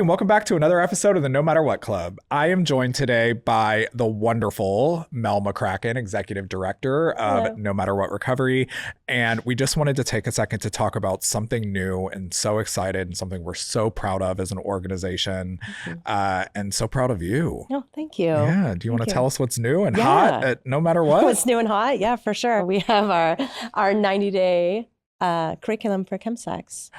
and welcome back to another episode of the No Matter What Club. I am joined today by the wonderful Mell McCracken, Executive Director of Hello. No Matter What Recovery. And we just wanted to take a second to talk about something new and so excited and something we're so proud of as an organization and so proud of you. Oh, thank you. Yeah. Do you want to tell us what's new and Yeah. hot at No Matter What? What's new and hot? Yeah, for sure. We have our 90-day curriculum for Chemsex.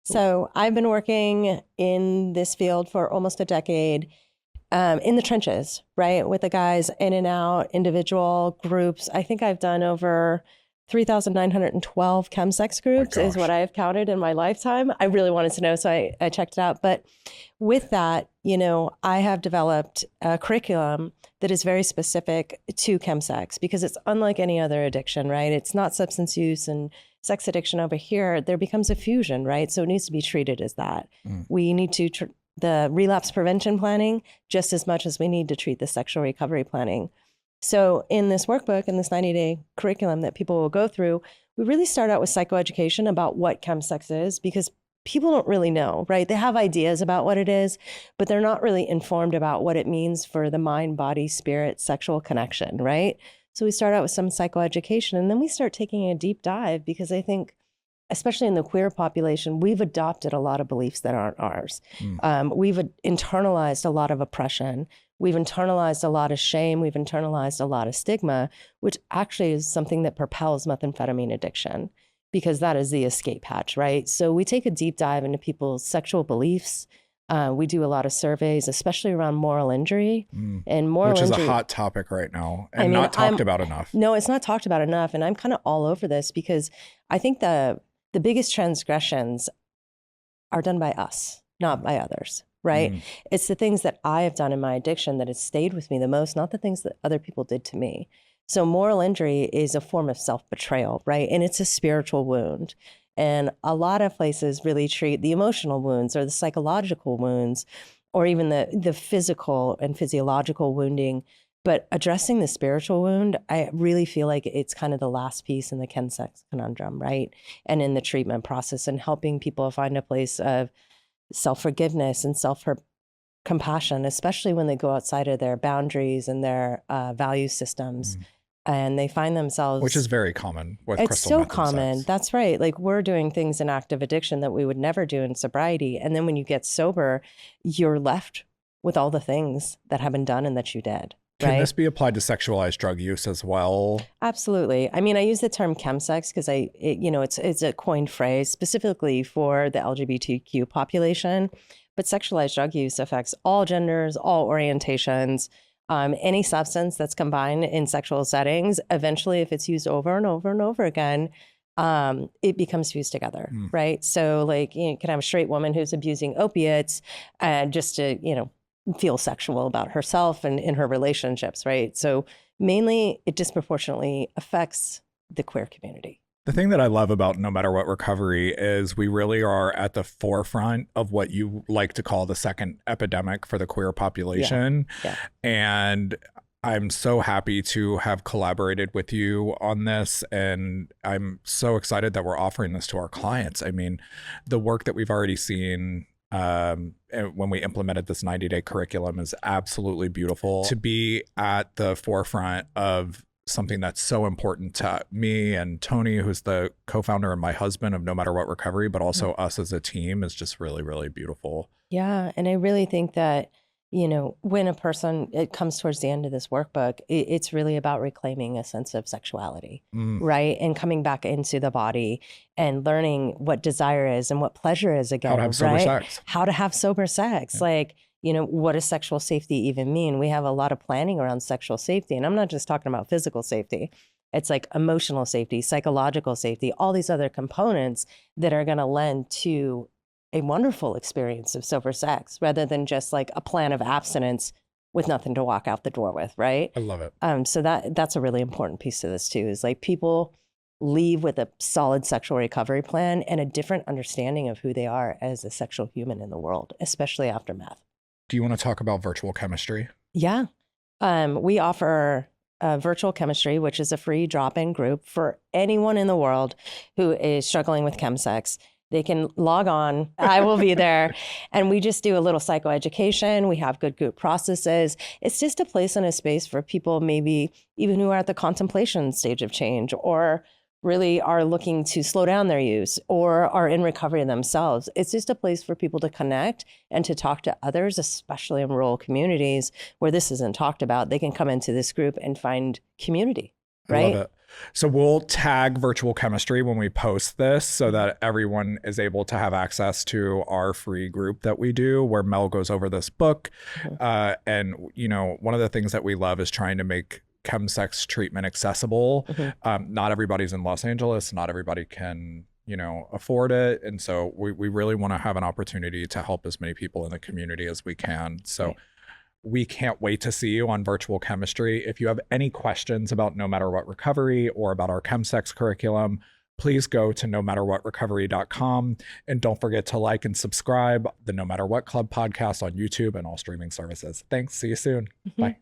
So I've been working in this field for almost a decade in the trenches, right? With the guys in and out, individual groups. I think I've done over 3,912 Chemsex groups is what I've counted in my lifetime. I really wanted to know, so I checked it out. But with that, you know, I have developed a curriculum that is very specific to chemsex because it's unlike any other addiction, right? It's not substance use and sex addiction over here. There becomes a fusion, right? So it needs to be treated as that. We need to the relapse prevention planning just as much as we need to treat the sexual recovery planning. So in this workbook, in this 90-day curriculum that people will go through, we really start out with psychoeducation about what chemsex is because people don't really know, right? They have ideas about what it is, but they're not really informed about what it means for the mind, body, spirit, sexual connection, right? So we start out with some psychoeducation and then we start taking a deep dive because I think, especially in the queer population, we've adopted a lot of beliefs that aren't ours. We've internalized a lot of oppression. We've internalized a lot of shame. We've internalized a lot of stigma, which actually is something that propels methamphetamine addiction because that is the escape hatch, right? So we take a deep dive into people's sexual beliefs. We do a lot of surveys, especially around moral injury. And Which is a hot topic right now and not talked about enough. No, it's not talked about enough. And I'm kind of all over this because I think the biggest transgressions are done by us, not by others, right? It's the things that I have done in my addiction that has stayed with me the most, not the things that other people did to me. So moral injury is a form of self-betrayal, right? And it's a spiritual wound. And a lot of places really treat the emotional wounds or the psychological wounds or even the physical and physiological wounding. But addressing the spiritual wound, I really feel like it's kind of the last piece in the chemsex conundrum, right? And in the treatment process and helping people find a place of self-forgiveness and self-compassion, especially when they go outside of their boundaries and their value systems. And they find themselves... Which is very common with it's crystal so meth and common. sex. That's right. Like we're doing things in active addiction that we would never do in sobriety. And then when you get sober, you're left with all the things that have been done and that you did. Can this be applied to sexualized drug use as well? Absolutely. I mean, I use the term chemsex because it's a coined phrase specifically for the LGBTQ population, but sexualized drug use affects all genders, all orientations. Any substance that's combined in sexual settings, eventually, if it's used over and over and over again, it becomes fused together, right? So like, you can have a straight woman who's abusing opiates just to, feel sexual about herself and in her relationships, right? So mainly it disproportionately affects the queer community. The thing that I love about No Matter What Recovery is we really are at the forefront of what you like to call the second epidemic for the queer population. Yeah. And I'm so happy to have collaborated with you on this. And I'm so excited that we're offering this to our clients. I mean, the work that we've already seen when we implemented this 90-day curriculum is absolutely beautiful. To be at the forefront of something that's so important to me and Tony, who's the co-founder and my husband of No Matter What Recovery, but also us as a team is just really, really beautiful. Yeah. And I really think that, when it comes towards the end of this workbook, it's really about reclaiming a sense of sexuality, right? And coming back into the body and learning what desire is and what pleasure is again. How to have sober sex. How to have sober sex. Yeah. Like, what does sexual safety even mean? We have a lot of planning around sexual safety. And I'm not just talking about physical safety. It's like emotional safety, psychological safety, all these other components that are going to lend to a wonderful experience of sober sex rather than just like a plan of abstinence with nothing to walk out the door with, right? I love it. So that's a really important piece of this too, is like people leave with a solid sexual recovery plan and a different understanding of who they are as a sexual human in the world, especially after meth. Do you want to talk about virtual chemistry? Yeah. We offer virtual chemistry, which is a free drop-in group for anyone in the world who is struggling with chemsex. They can log on. I will be there. And we just do a little psychoeducation. We have good group processes. It's just a place and a space for people, maybe even who are at the contemplation stage of change, or really are looking to slow down their use, or are in recovery themselves. It's just a place for people to connect and to talk to others, especially in rural communities where this isn't talked about. They can come into this group and find community, right? I love it. So we'll tag virtual chemistry when we post this so that everyone is able to have access to our free group that we do, where Mel goes over this book. And, you know, one of the things that we love is trying to make chemsex treatment accessible. Not everybody's in Los Angeles. Not everybody can, you know, afford it. And so we really want to have an opportunity to help as many people in the community as we can. So we can't wait to see you on virtual chemistry. If you have any questions about No Matter What Recovery or about our Chemsex curriculum, please go to nomatterwhatrecovery.com. And don't forget to like and subscribe the No Matter What Club podcast on YouTube and all streaming services. Thanks. See you soon. Bye.